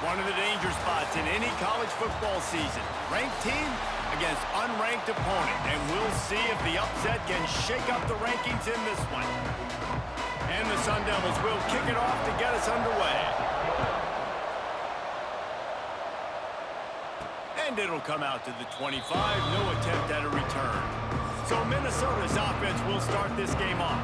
One of the danger spots in any college football season. Ranked team against unranked opponent. And we'll see if the upset can shake up the rankings in this one. And the Sun Devils will kick it off to get us underway. And it'll come out to the 25. No attempt at a return. So Minnesota's offense will start this game off.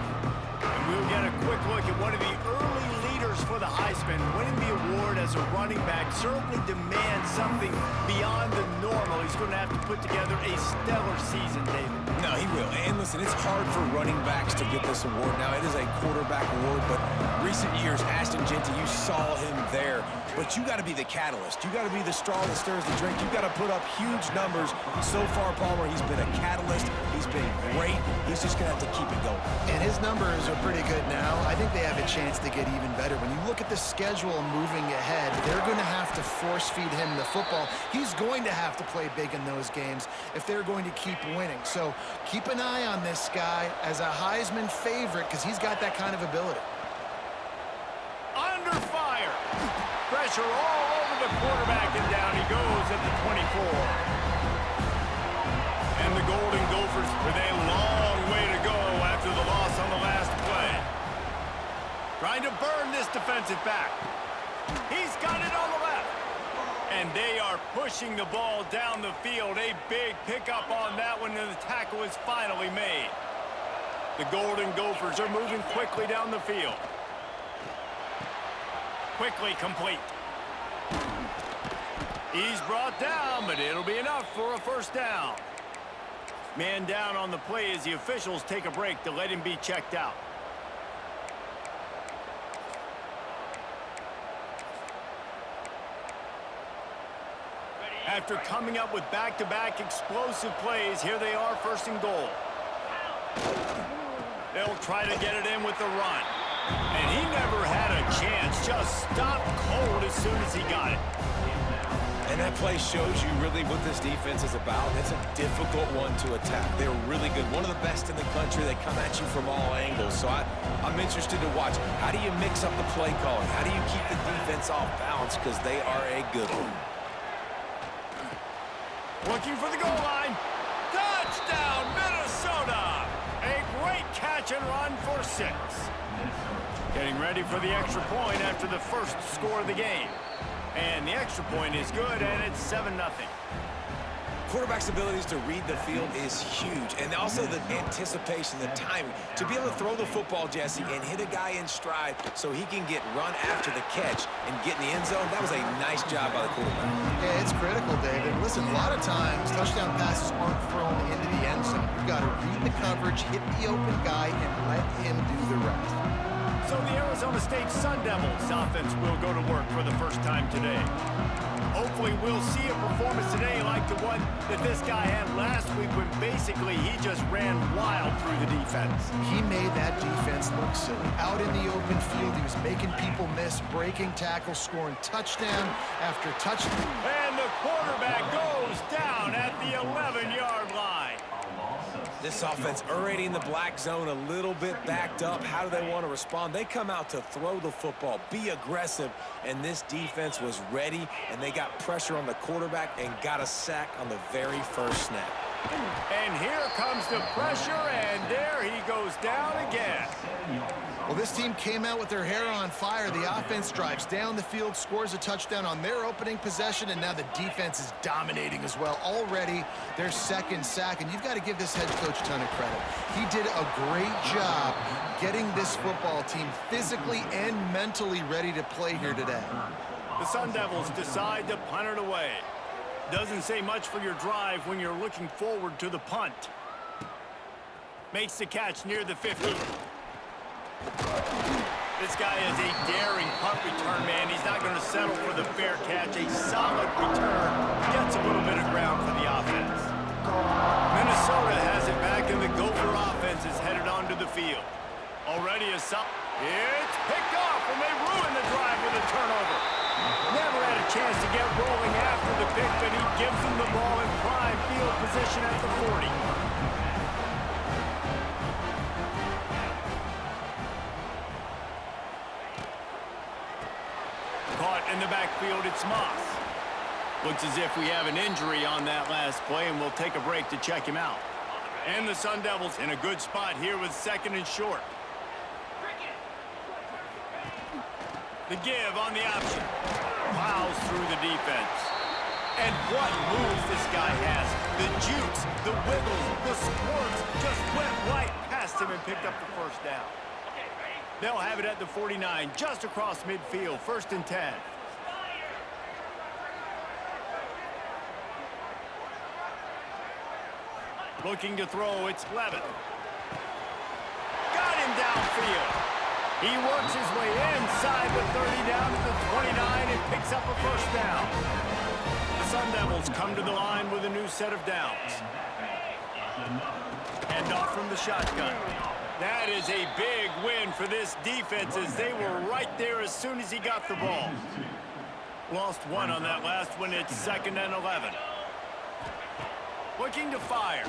And we'll get a quick look at one of the early leaders for the Heisman. Winning the award as a running back certainly demands something beyond the normal. He's going to have to put together a stellar season, David. No, he will. And listen, it's hard for running backs to get this award. Now, it is a quarterback award, but recent years, Ashton Jeanty, you saw him there. But you got to be the catalyst. You got to be the straw that stirs the drink. You got to put up huge numbers. So far, Palmer, he's been a catalyst. He's been great. He's just going to have to keep it going. And his numbers are pretty good now. I think they have a chance to get even better. When you look at the schedule moving ahead, they're going to have to force-feed him the football. He's going to have to play big in those games if they're going to keep winning. So keep an eye on this guy as a Heisman favorite because he's got that kind of ability. Under fire. Pressure all over the quarterback, and down he goes at the 24. And the Golden Gophers with a long way to go after the loss on the last play. Trying to burn this defensive back. He's got it on the left. And they are pushing the ball down the field. A big pickup on that one, and the tackle is finally made. The Golden Gophers are moving quickly down the field. Quickly complete. He's brought down, but it'll be enough for a first down. Man down on the play as the officials take a break to let him be checked out. After coming up with back-to-back explosive plays, here they are, first and goal. They'll try to get it in with the run. And he never had a chance, just stopped cold as soon as he got it. And that play shows you really what this defense is about. It's a difficult one to attack. They're really good. One of the best in the country. They come at you from all angles. So I'm interested to watch. How do you mix up the play calling? How do you keep the defense off balance? Because they are a good one. Looking for the goal line. Touchdown, Minnesota! A great catch and run for 6. Getting ready for the extra point after the first score of the game. And the extra point is good, and it's 7-0. Quarterback's abilities to read the field is huge. And also the anticipation, the timing. To be able to throw the football, Jesse, and hit a guy in stride so he can get run after the catch and get in the end zone, that was a nice job by the quarterback. Yeah, it's critical, David. Listen, a lot of times, touchdown passes aren't thrown into the end zone. You've got to read the coverage, hit the open guy, and let him do the rest. So the Arizona State Sun Devils offense will go to work for the first time today. Hopefully we'll see a performance today like the one that this guy had last week when basically he just ran wild through the defense. He made that defense look silly. Out in the open field, he was making people miss, breaking tackles, scoring touchdown after touchdown. And the quarterback goes down at the 11-yard line. This offense already in the black zone, a little bit backed up. How do they want to respond? They come out to throw the football, be aggressive, and this defense was ready, and they got pressure on the quarterback and got a sack on the very first snap. And here comes the pressure, and there he goes down again. Well, this team came out with their hair on fire. The offense drives down the field, scores a touchdown on their opening possession, and now the defense is dominating as well. Already their second sack, and you've got to give this head coach a ton of credit. He did a great job getting this football team physically and mentally ready to play here today. The Sun Devils decide to punt it away. Doesn't say much for your drive when you're looking forward to the punt. Makes the catch near the 50. This guy is a daring punt return man. He's not going to settle for the fair catch. A solid return. Gets a little bit of ground for the offense. Minnesota has it back, and the Gopher offense is headed onto the field. Already a stop. It's picked off, and they ruin the drive with a turnover. Never had a chance to get rolling after the pick, but he gives them the ball in prime field position at the 40. Caught in the backfield, it's Moss. Looks as if we have an injury on that last play, and we'll take a break to check him out. And the Sun Devils in a good spot here with 2nd and short. The give on the option. Plows through the defense. And what moves this guy has. The jukes, the wiggles, the squirts just went right past him and picked up the first down. They'll have it at the 49, just across midfield, 1st and 10. Looking to throw, it's Levin. Got him downfield. He works his way inside the 30 down to the 29 and picks up a first down. The Sun Devils come to the line with a new set of downs. And off from the shotgun. That is a big win for this defense as they were right there as soon as he got the ball. Lost one on that last one. It's 2nd and 11. Looking to fire.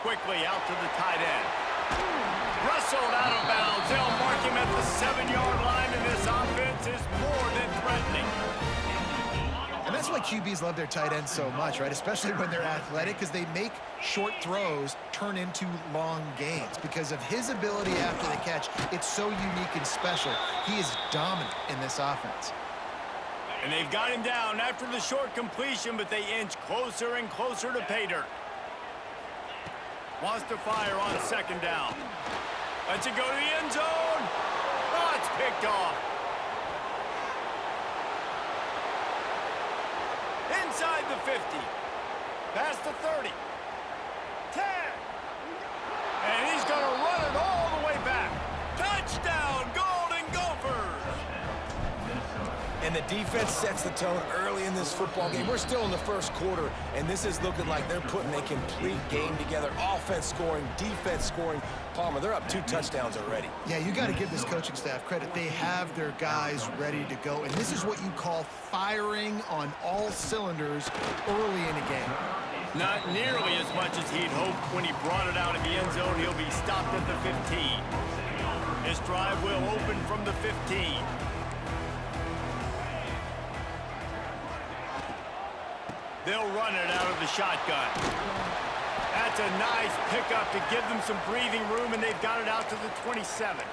Quickly out to the tight end. Wrestled out of bounds. They'll mark him at the 7-yard line, and this offense is more than threatening. And that's why QBs love their tight ends so much, right? Especially when they're athletic, because they make short throws turn into long gains. Because of his ability after the catch, it's so unique and special. He is dominant in this offense. And they've got him down after the short completion, but they inch closer and closer to pay dirt. Wants to fire on 2nd down. Lets it go to the end zone. Oh, it's picked off. Inside the 50. Past the 30. 10. And he's going to run it all the way back. Touchdown, Golden Gophers. And the defense sets the tone early in this football game. We're still in the 1st quarter, and this is looking like they're putting a complete game together. Offense scoring, defense scoring. Palmer, they're up 2 touchdowns already. Yeah, you got to give this coaching staff credit. They have their guys ready to go, and this is what you call firing on all cylinders early in a game. Not nearly as much as he'd hoped when he brought it out of the end zone. He'll be stopped at the 15. This drive will open from the 15. They'll run it out of the shotgun. That's a nice pickup to give them some breathing room, and they've got it out to the 27.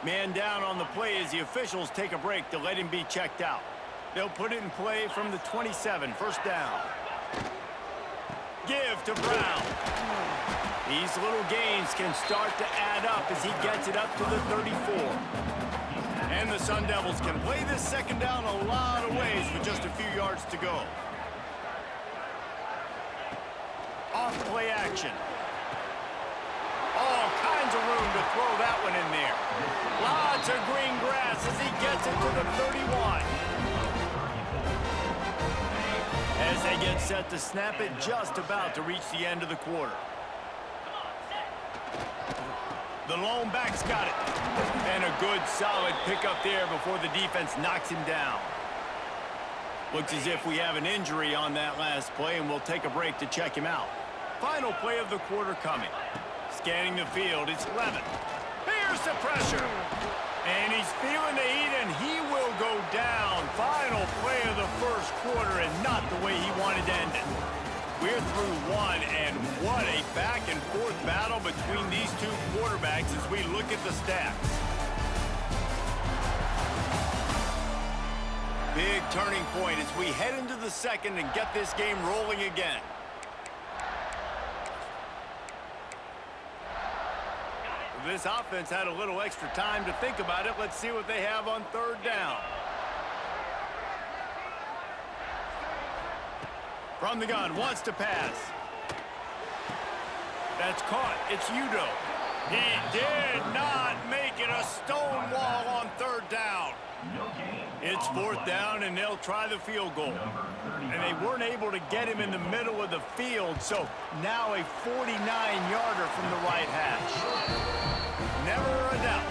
Man down on the play as the officials take a break to let him be checked out. They'll put it in play from the 27, 1st down. Give to Brown. These little gains can start to add up as he gets it up to the 34. And the Sun Devils can play this 2nd down a lot of ways with just a few yards to go. Off play action. All kinds of room to throw that one in there. Lots of green grass as he gets it to the 31. As they get set to snap it, just about to reach the end of the quarter. The lone back's got it. And a good, solid pickup there before the defense knocks him down. Looks as if we have an injury on that last play, and we'll take a break to check him out. Final play of the quarter coming. Scanning the field, it's Levin. Here's the pressure. And he's feeling the heat, and he will go down. Final play of the 1st quarter, and not the way he wanted to end it. We're through one, and what a back-and-forth battle between these 2 quarterbacks as we look at the stats. Big turning point as we head into the 2nd and get this game rolling again. This offense had a little extra time to think about it. Let's see what they have on 3rd down. From the gun, wants to pass. That's caught. It's Udo. He did not make it. A stone wall on 3rd down. It's 4th down, and they'll try the field goal. And they weren't able to get him in the middle of the field, so now a 49-yarder from the right hash. Never a doubt.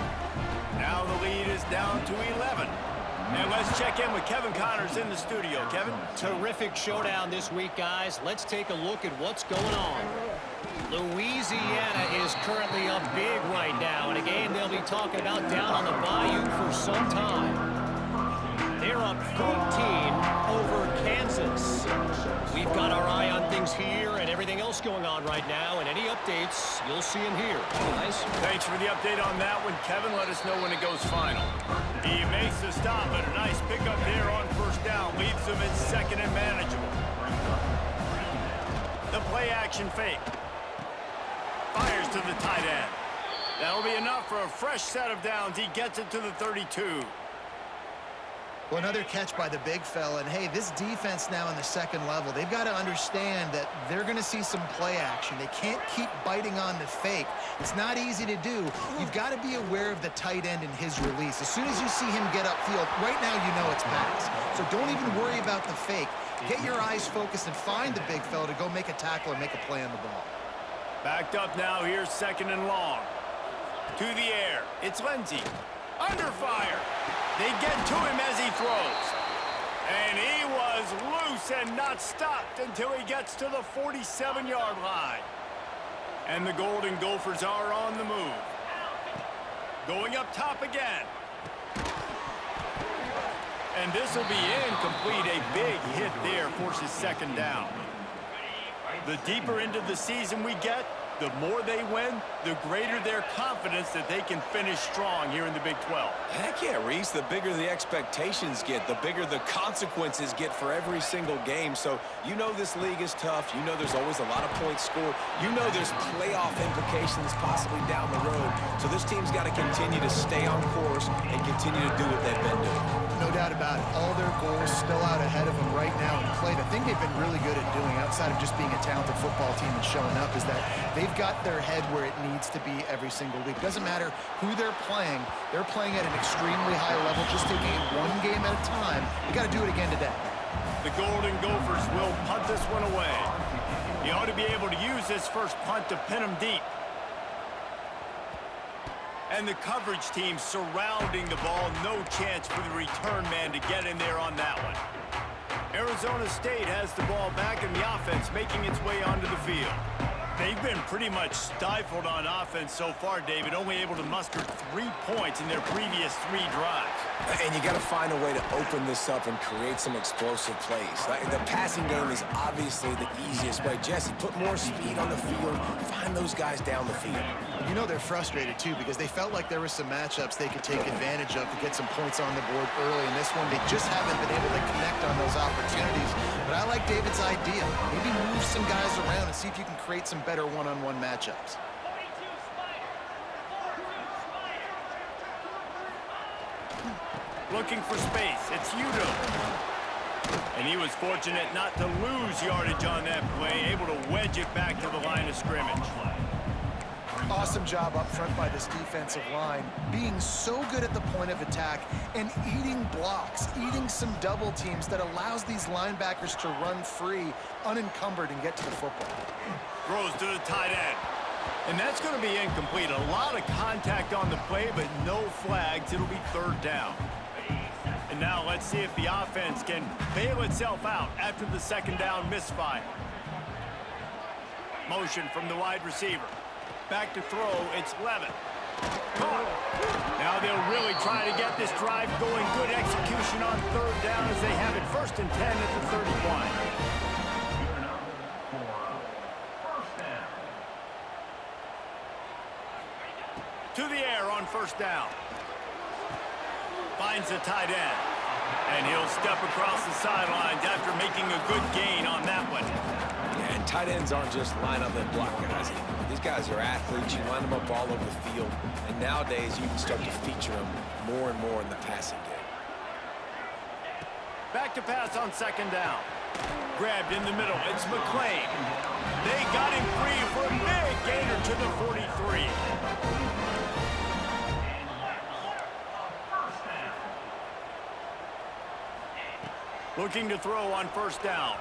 Now the lead is down to 11. And let's check in with Kevin Connors in the studio. Kevin? Terrific showdown this week, guys. Let's take a look at what's going on. Louisiana is currently up big right now in a game they'll be talking about down on the bayou for some time. They're up 14 over Kansas. We've got our eye on things here and everything else going on right now, and any updates, you'll see them here. Guys. Thanks for the update on that one, Kevin. Let us know when it goes final. He makes the stop, but a nice pickup there on first down. Leaves them at second and manageable. The play action fake. Fires to the tight end. That'll be enough for a fresh set of downs. He gets it to the 32. Well, another catch by the big fella. And, hey, this defense now in the second level, they've got to understand that they're going to see some play action. They can't keep biting on the fake. It's not easy to do. You've got to be aware of the tight end and his release. As soon as you see him get upfield, right now you know it's pass. So don't even worry about the fake. Get your eyes focused and find the big fella to go make a tackle or make a play on the ball. Backed up now. Here's second and long. To the air. It's Lindsey. Under fire. They get to him as he throws. And he was loose and not stopped until he gets to the 47-yard line. And the Golden Gophers are on the move. Going up top again. And this will be incomplete. A big hit there forces second down. The deeper into the season we get, the more they win, the greater their confidence that they can finish strong here in the Big 12. Heck yeah, Reese. The bigger the expectations get, the bigger the consequences get for every single game. So you know this league is tough. You know there's always a lot of points scored. You know there's playoff implications possibly down the road. So this team's got to continue to stay on course and continue to do what they've been doing. No doubt about it. All their goals still out ahead of them right now in play. The thing they've been really good at doing, outside of just being a talented football team and showing up, is that they've got their head where it needs to be every single week. Doesn't matter who they're playing at an extremely high level, just taking it one game at a time. You got to do it again today. The Golden Gophers will punt this one away. He ought to be able to use this first punt to pin him deep. And the coverage team surrounding the ball. No chance for the return man to get in there on that one. Arizona State has the ball back in the offense, making its way onto the field. They've been pretty much stifled on offense so far, David, only able to muster 3 points in their previous 3 drives. And you got to find a way to open this up and create some explosive plays. The passing game is obviously the easiest way. Jesse, put more speed on the field. Find those guys down the field. You know they're frustrated, too, because they felt like there were some matchups they could take advantage of to get some points on the board early. In this one, they just haven't been able to connect on those opportunities. But I like David's idea. Maybe move some guys around and see if you can create some better one-on-one matchups. Looking for space. It's Udo. And he was fortunate not to lose yardage on that play, able to wedge it back to the line of scrimmage. Awesome job up front by this defensive line, being so good at the point of attack and eating blocks, eating some double teams that allows these linebackers to run free, unencumbered, and get to the football. Throws to the tight end. And that's going to be incomplete. A lot of contact on the play, but no flags. It'll be third down. And now let's see if the offense can bail itself out after the second down misfire. Motion from the wide receiver. Back to throw, it's Levin. Caught. Now they'll really try to get this drive going. Good execution on third down as they have it first and 10 at the 31. To the air on first down. Finds the tight end. And he'll step across the sidelines after making a good gain on that one. Yeah, and tight ends aren't just line up and block guys. These guys are athletes. You line them up all over the field. And nowadays, you can start to feature them more and more in the passing game. Back to pass on second down. Grabbed in the middle. It's McClain. They got him free for a big gainer to the 43. Looking to throw on first down.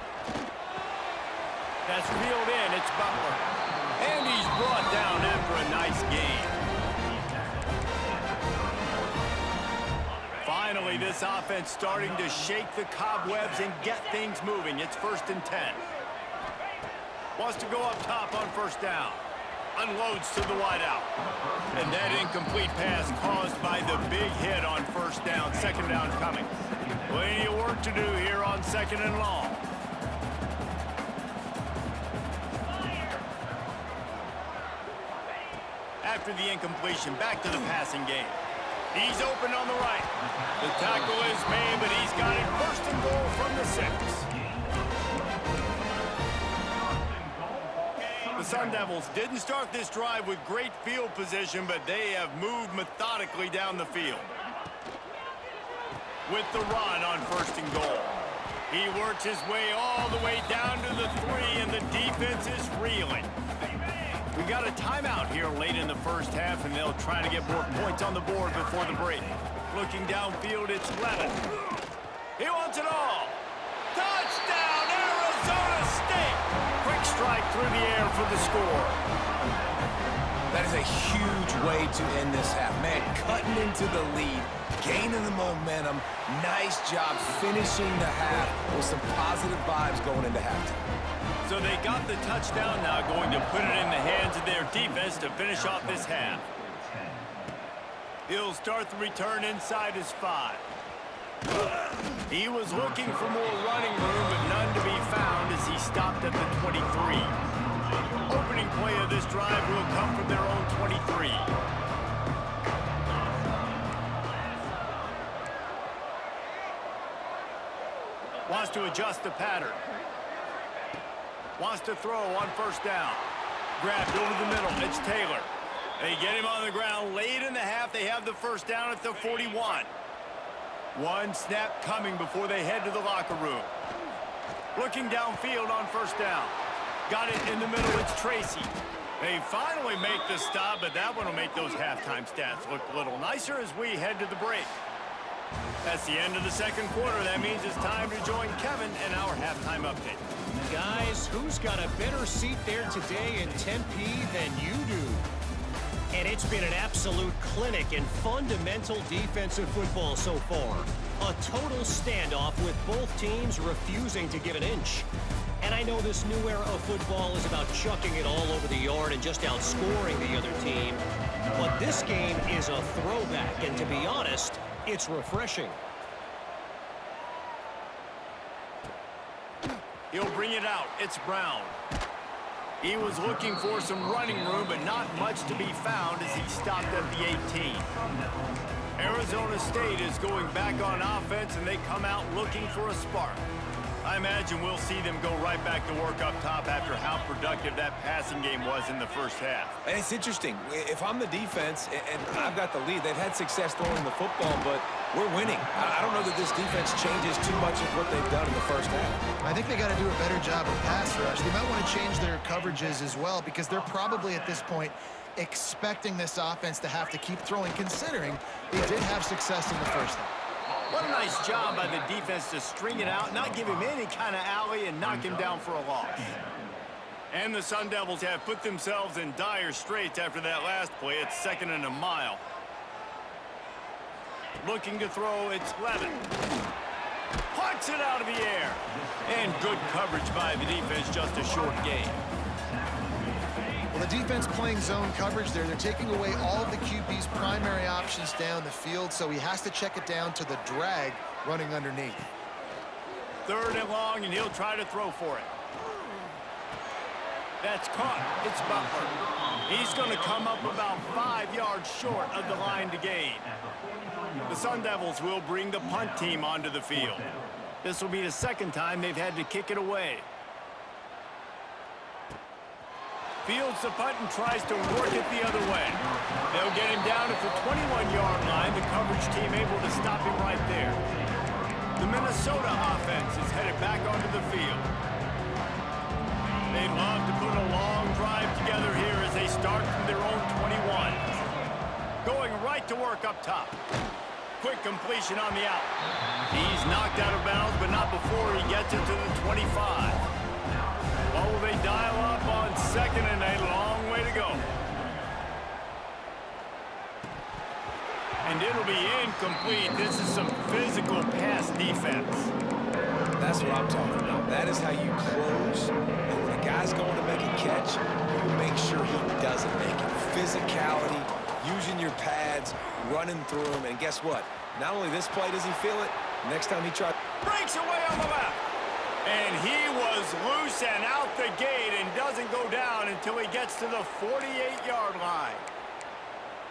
That's reeled in. It's Butler. And he's brought down after a nice gain. Finally, this offense starting to shake the cobwebs and get things moving. It's first and 10. Wants to go up top on first down. Unloads to the wideout. And that incomplete pass caused by the big hit on first down. Second down coming. Plenty of work to do here on 2nd and long. After the incompletion, back to the passing game. He's open on the right. The tackle is made, but he's got it 1st and goal from the 6. The Sun Devils didn't start this drive with great field position, but they have moved methodically down the field. With the run on 1st and goal. He works his way all the way down to the 3, and the defense is reeling. We got a timeout here late in the 1st half, and they'll try to get more points on the board before the break. Looking downfield, it's Levin. He wants it all. Touchdown, Arizona State! Quick strike through the air for the score. That is a huge way to end this half. Man, cutting into the lead, gaining the momentum. Nice job finishing the half with some positive vibes going into halftime. So they got the touchdown, now going to put it in the hands of their defense to finish off this half. He'll start the return inside his 5. He was looking for more running room, but none to be found as he stopped at the 23. Opening play of this drive will come from their own 23. Wants to adjust the pattern. Wants to throw on 1st down. Grabbed over the middle. It's Taylor. They get him on the ground late in the half. They have the 1st down at the 41. One snap coming before they head to the locker room. Looking downfield on 1st down. Got it in the middle. It's Tracy. They finally make the stop, but that one will make those halftime stats look a little nicer as we head to the break. That's the end of the 2nd quarter. That means it's time to join Kevin in our halftime update. Guys, who's got a better seat there today in Tempe than you do? And it's been an absolute clinic in fundamental defensive football so far. A total standoff with both teams refusing to give an inch. And I know this new era of football is about chucking it all over the yard and just outscoring the other team. But this game is a throwback, and to be honest, it's refreshing. He'll bring it out. It's Brown. He was looking for some running room, but not much to be found as he stopped at the 18. Arizona State is going back on offense, and they come out looking for a spark. I imagine we'll see them go right back to work up top after how productive that passing game was in the 1st half. And it's interesting. If I'm the defense and I've got the lead, they've had success throwing the football, but we're winning. I don't know that this defense changes too much of what they've done in the 1st half. I think they got to do a better job of pass rush. They might want to change their coverages as well, because they're probably at this point expecting this offense to have to keep throwing, considering they did have success in the 1st half. What a nice job by the defense to string it out, not give him any kind of alley, and knock him down for a loss. And the Sun Devils have put themselves in dire straits after that last play. It's 2nd and a mile. Looking to throw, it's Levin. Pucks it out of the air. And good coverage by the defense, just a short gain. Well, the defense playing zone coverage there. They're taking away all of the QB's primary options down the field, so he has to check it down to the drag running underneath. 3rd and long, and he'll try to throw for it. That's caught. It's Butler. He's going to come up about 5 yards short of the line to gain. The Sun Devils will bring the punt team onto the field. This will be the 2nd time they've had to kick it away. Fields the punt and tries to work it the other way. They'll get him down at the 21-yard line. The coverage team able to stop him right there. The Minnesota offense is headed back onto the field. They'd love to put a long drive together here as they start from their own 21. Going right to work up top. Quick completion on the out. He's knocked out of bounds, but not before he gets it to the 25. Oh, they dial up on 2nd and a long way to go. And it'll be incomplete. This is some physical pass defense. That's what I'm talking about. That is how you close. And when a guy's going to make a catch, you make sure he doesn't make it. Physicality, using your pads, running through them. And guess what? Not only this play does he feel it, Next time he tries... Breaks away on the left. And he was loose and out the gate and doesn't go down until he gets to the 48-yard line.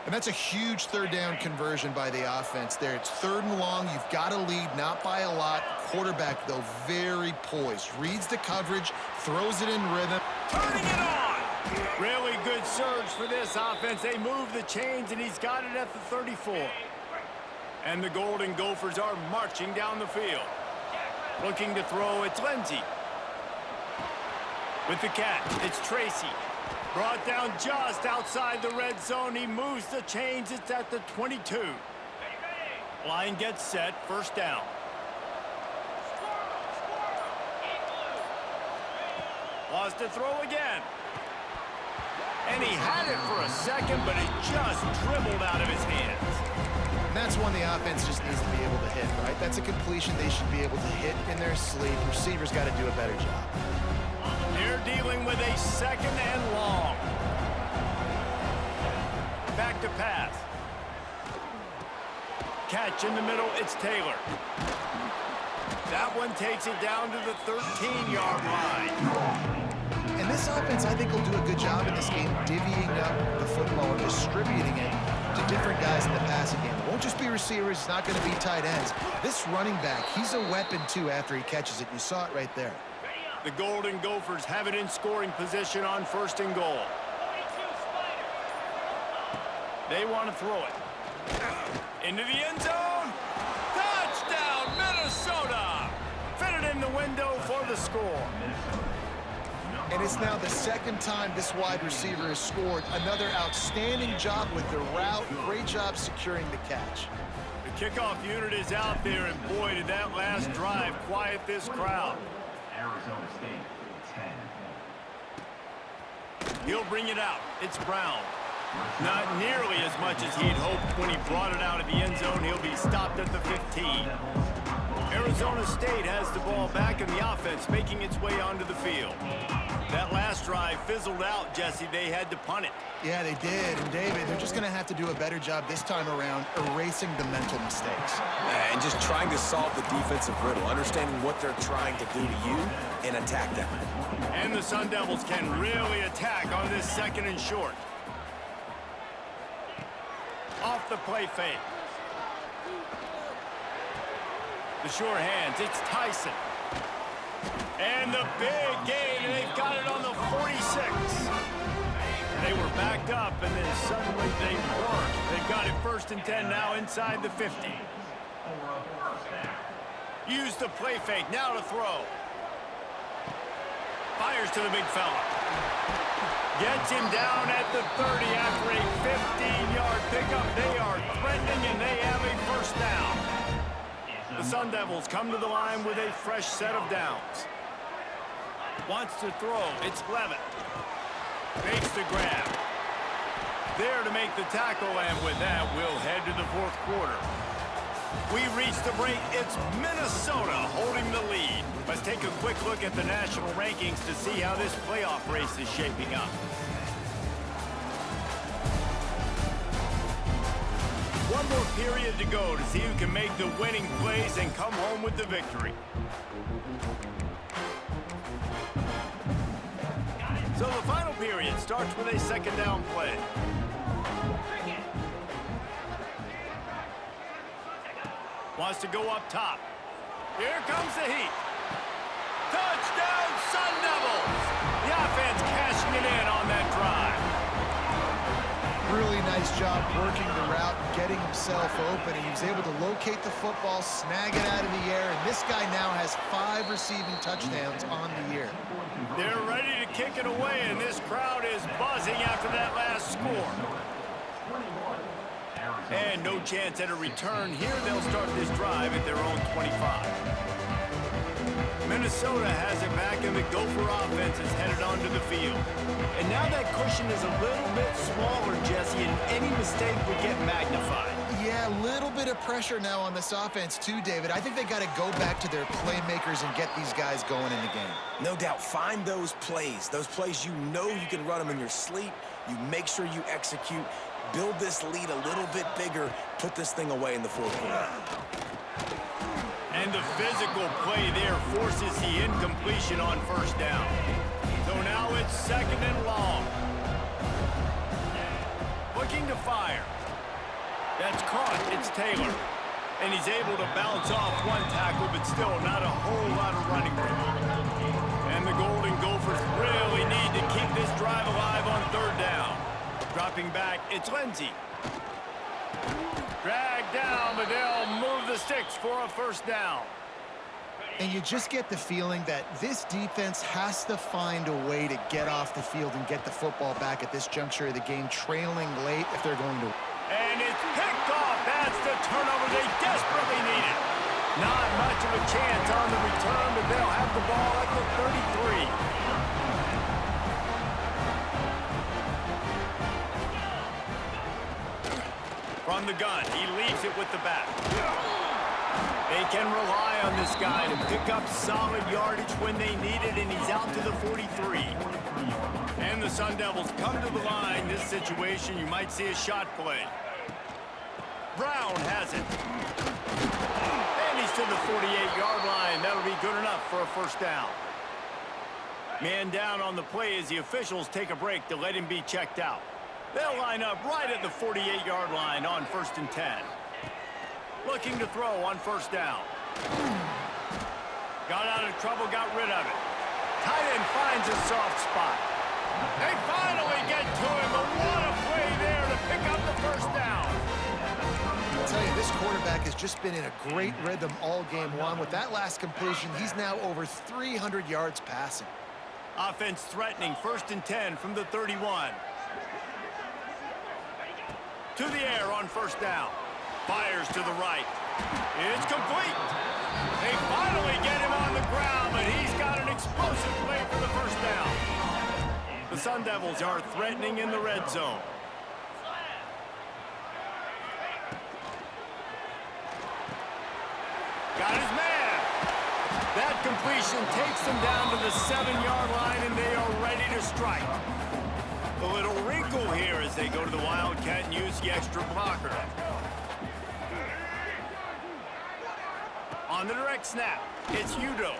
And that's a huge third down conversion by the offense there. It's 3rd and long. You've got to lead, not by a lot. Quarterback, though, very poised. Reads the coverage, throws it in rhythm. Turning it on. Really good surge for this offense. They move the chains, and he's got it at the 34. And the Golden Gophers are marching down the field. Looking to throw, it's Lindsey. With the catch, it's Tracy. Brought down just outside the red zone. He moves the chains. It's at the 22. Line gets set. 1st down. Lost to throw again. And he had it for a second, but it just dribbled out of his hands. And that's one the offense just needs to be able to hit, right? That's a completion they should be able to hit in their sleep. Receivers got to do a better job. They're dealing with a 2nd and long. Back to pass. Catch in the middle, it's Taylor. That one takes it down to the 13-yard line. And this offense, I think, will do a good job in this game divvying up the football or distributing it to different guys in the passing game. It won't just be receivers. It's not going to be tight ends. This running back, he's a weapon, too, after he catches it. You saw it right there. The Golden Gophers have it in scoring position on 1st and goal. They want to throw it. Into the end zone. Touchdown, Minnesota! Fitted in the window for the score. And it's now the 2nd time this wide receiver has scored. Another outstanding job with the route. Great job securing the catch. The kickoff unit is out there, and boy, did that last drive quiet this crowd. Arizona State, 10. He'll bring it out. It's Brown. Not nearly as much as he'd hoped when he brought it out of the end zone. He'll be stopped at the 15. Arizona State has the ball back in the offense, making its way onto the field. That last drive fizzled out, Jesse. They had to punt it. Yeah, they did. And, David, they're just going to have to do a better job this time around erasing the mental mistakes. And just trying to solve the defensive riddle, understanding what they're trying to do to you and attack them. And the Sun Devils can really attack on this 2nd and short. Off the play fake. The sure hands, it's Tyson. And the big gain, and they've got it on the 46. They were backed up, and then suddenly they weren't. They've got it 1st and 10 now inside the 50. Use the play fake, now to throw. Fires to the big fella. Gets him down at the 30 after a 15-yard pickup. They are threatening, and they have a 1st down. The Sun Devils come to the line with a fresh set of downs. Wants to throw. It's Levitt. Makes the grab. There to make the tackle, and with that, we'll head to the 4th quarter. We reach the break. It's Minnesota holding the lead. Let's take a quick look at the national rankings to see how this playoff race is shaping up. One more period to go to see who can make the winning plays and come home with the victory. So the final period starts with a 2nd down play. Wants to go up top. Here comes the heat. Touchdown, Sun Devils! The offense cashing it in on that drive. Really nice job working the route, getting himself open, and he was able to locate the football, snag it out of the air, and this guy now has 5 receiving touchdowns on the year. They're ready to kick it away, and this crowd is buzzing after that last score. And no chance at a return here. They'll start this drive at their own 25. Minnesota has it back, and the Gopher offense is headed onto the field. And now that cushion is a little bit smaller, Jesse, and any mistake would get magnified. Yeah, a little bit of pressure now on this offense too, David. I think they got to go back to their playmakers and get these guys going in the game. No doubt, find those plays you know you can run them in your sleep. You make sure you execute, build this lead a little bit bigger, put this thing away in the 4th quarter. And the physical play there forces the incompletion on first down. So now it's 2nd and long. Looking to fire. That's caught. It's Taylor. And he's able to bounce off one tackle, but still not a whole lot of running room. And the Golden Gophers really need to keep this drive alive on 3rd down. Dropping back, it's Lindsey. Dragged down, but they'll move the sticks for a 1st down. And you just get the feeling that this defense has to find a way to get off the field and get the football back at this juncture of the game, trailing late if they're going to. And it's picked off. That's the turnover they desperately needed. Not much of a chance on the return, but they'll have the ball at the 33. From the gun, he leaves it with the back. They can rely on this guy to pick up solid yardage when they need it, and he's out to the 43. And the Sun Devils come to the line. This situation, you might see a shot play. Brown has it. And he's to the 48-yard line. That'll be good enough for a 1st down. Man down on the play as the officials take a break to let him be checked out. They'll line up right at the 48-yard line on 1st and 10. Looking to throw on 1st down. Got out of trouble, got rid of it. Tight end finds a soft spot. They finally get to him, but what a play there to pick up the 1st down. I'll tell you, this quarterback has just been in a great rhythm all game long. With that last completion, he's now over 300 yards passing. Offense threatening, 1st and 10 from the 31. To the air on 1st down. Fires to the right. It's complete. They finally get him on the ground, but he's got an explosive play for the 1st down. The Sun Devils are threatening in the red zone. Got his man. That completion takes them down to the 7-yard line, and they are ready to strike. A little wrinkle here as they go to the Wildcat and use the extra blocker. On the direct snap, it's Udo.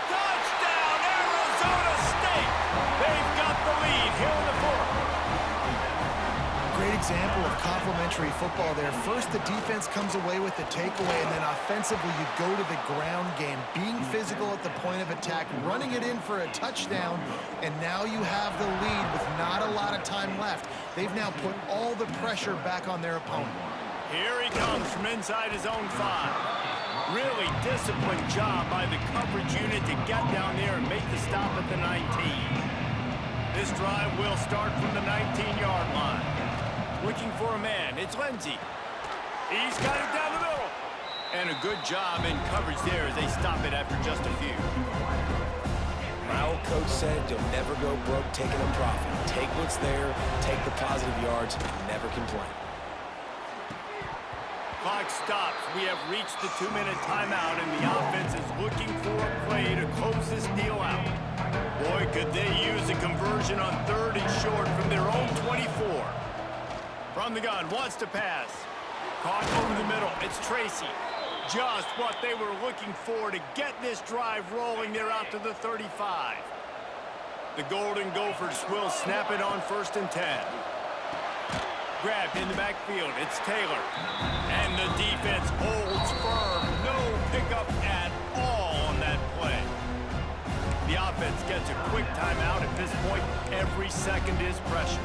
Touchdown, Arizona State! They've got the lead here in the 4th. Great example of complementary football there. First, the defense comes away with the takeaway, and then offensively, you go to the ground game, being physical at the point of attack, running it in for a touchdown, and now you have the lead with not a lot of time left. They've now put all the pressure back on their opponent. Here he comes from inside his own 5. Really disciplined job by the coverage unit to get down there and make the stop at the 19. This drive will start from the 19-yard line. Looking for a man, it's Lindsey. He's got it down the middle. And a good job in coverage there as they stop it after just a few. My old coach said you'll never go broke taking a profit. Take what's there, take the positive yards, and never complain. Clock stops. We have reached the 2-minute timeout, and the offense is looking for a play to close this deal out. Boy, could they use a conversion on 3rd and short from their own 24. From the gun, wants to pass. Caught over the middle. It's Tracy. Just what they were looking for to get this drive rolling. They're out to the 35. The Golden Gophers will snap it on 1st and 10. Grabbed in the backfield, it's Taylor. And the defense holds firm. No pickup at all on that play. The offense gets a quick timeout. At this point, every second is precious.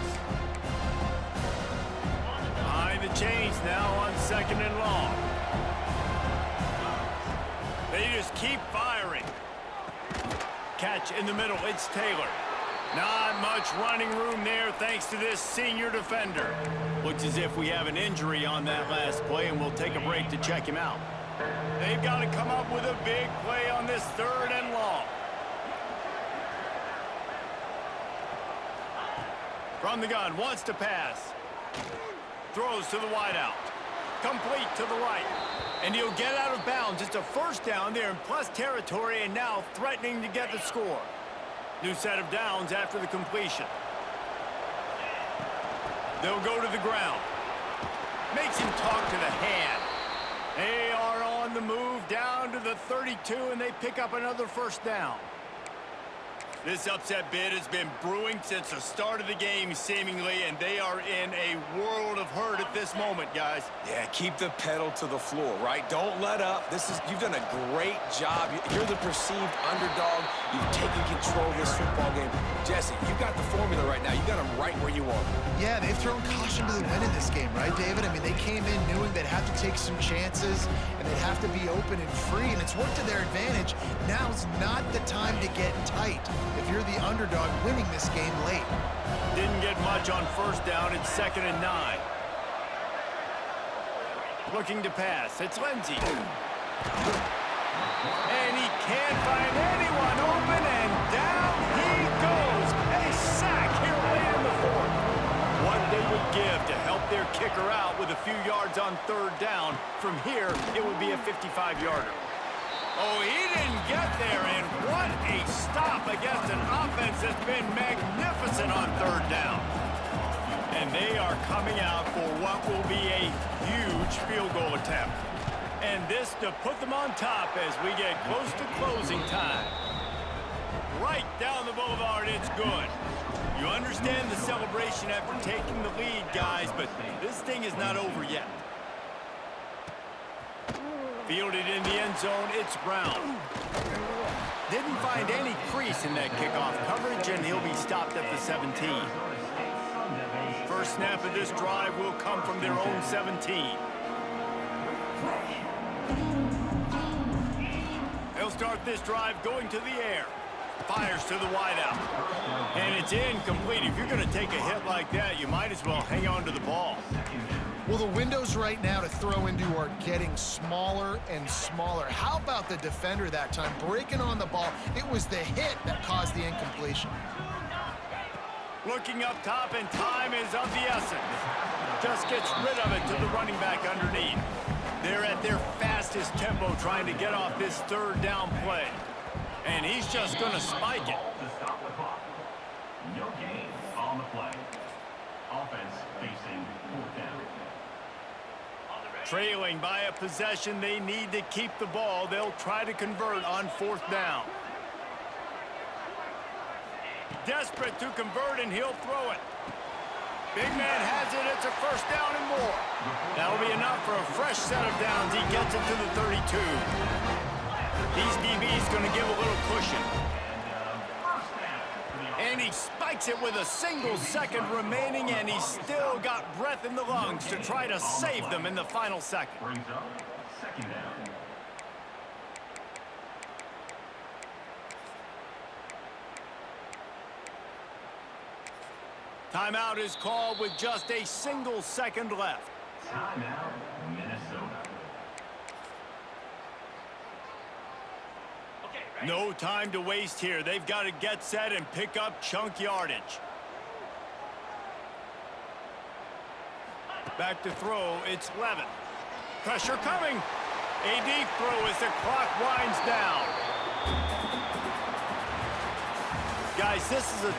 Behind the chains now on 2nd and long. They just keep firing. Catch in the middle, it's Taylor. Not much running room there thanks to this senior defender. Looks as if we have an injury on that last play, and we'll take a break to check him out. They've got to come up with a big play on this 3rd and long. From the gun, wants to pass. Throws to the wideout. Complete to the right. And he'll get out of bounds. It's a 1st down there in plus territory, and now threatening to get the score. New set of downs after the completion. They'll go to the ground. Makes him talk to the hand. They are on the move down to the 32, and they pick up another first down. This upset bid has been brewing since the start of the game, seemingly, and they are in a world of hurt at this moment, guys. Yeah, keep the pedal to the floor, right? Don't let up. You've done a great job. You're the perceived underdog. You've taken control of this football game. Jesse, you've got the formula right now. You got them right where you want them. Yeah, they've thrown caution to the wind in this game, right, David? I mean, they came in knowing they'd have to take some chances, and they'd have to be open and free, and it's worked to their advantage. Now's not the time to get tight if you're the underdog winning this game late. Didn't get much on first down. It's 2nd and 9. Looking to pass. It's Lindsey. And he can't find anyone open, and down he goes. A sack here late in the 4th. What they would give to help their kicker out with a few yards on 3rd down. From here, it would be a 55-yarder. Oh, he didn't get there, and what a stop against an offense that's been magnificent on 3rd down. And they are coming out for what will be a huge field goal attempt. And this to put them on top as we get close to closing time. Right down the boulevard, it's good. You understand the celebration after taking the lead, guys, but this thing is not over yet. Fielded in the end zone, it's Brown. Didn't find any crease in that kickoff coverage, and he'll be stopped at the 17. First snap of this drive will come from their own 17. They'll start this drive going to the air. Fires to the wideout. And it's incomplete. If you're going to take a hit like that, you might as well hang on to the ball. Well, the windows right now to throw into are getting smaller and smaller. How about the defender that time breaking on the ball? It was the hit that caused the incompletion. Looking up top, and time is of the essence. Just gets rid of it to the running back underneath. They're at their fastest tempo trying to get off this 3rd down play. And he's just going to spike it. To stop the clock. No gain on the play. Offense facing 4th down. Trailing by a possession, they need to keep the ball. They'll try to convert on 4th down. Desperate to convert, and he'll throw it. Big man has it. It's a first down and more. That'll be enough for a fresh set of downs. He gets it to the 32. These DBs going to give a little cushion. And he spikes it with a single second remaining, and he's still got breath in the lungs to try to save them in the final second. Brings up 2nd down. Timeout is called with just a single second left. Timeout, Minnesota. No time to waste here. They've got to get set and pick up chunk yardage. Back to throw, it's Levin. Pressure coming. A deep throw as the clock winds down. Guys, this is a